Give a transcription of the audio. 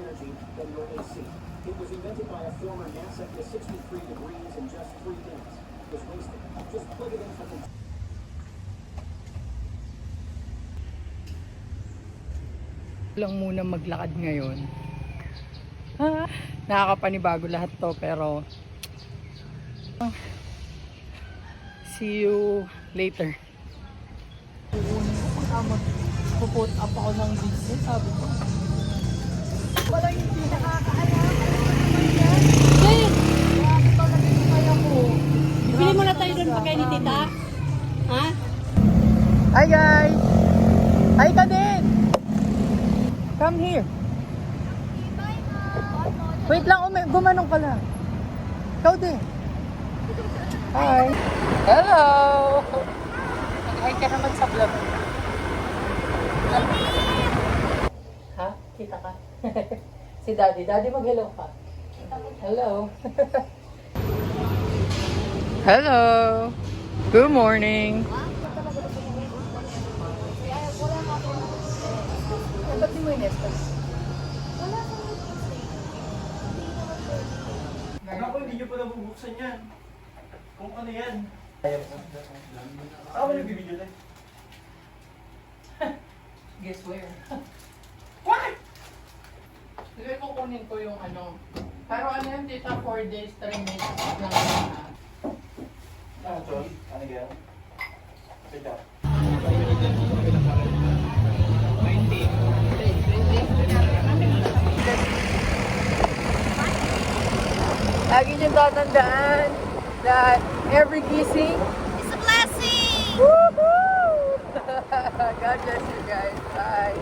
energy than your AC. It was invented by a former NASA with 63 degrees in just 3 minutes. It was wasted. Just plug it in from the lang muna maglakad ngayon. Nakakapanibago lahat to pero see you later. Puput up ako ng business, sabi ko. Wala yung pinakakaalam. Jen! Bakit ba nagkikipay ako? Bili mo na tayo doon pagkain ni tita. Ha? Hi guys! Hi ka din! Come here. Wait lang, gumanong ka lang. Ikaw din. Hi. Hello! Mag-hi ka naman sa vlog. Ha? Kita ka? Si Daddy. Daddy, mag-hello ka. Hello. Hello. Good morning. Ba't di mo inestas? Ako, hindi nyo pa nabubuksan yan. Kung ano yan. Ako nagbibideo na. Guess where? What? Sige, kukunin ko yung ano. Pero ano yan, tita, 4 days, 3 minutes lang na. Ano to? Ano yan? Pita. Lagi niyong tatandaan that every gising It's a blessing! woohoo! God bless you guys. Bye.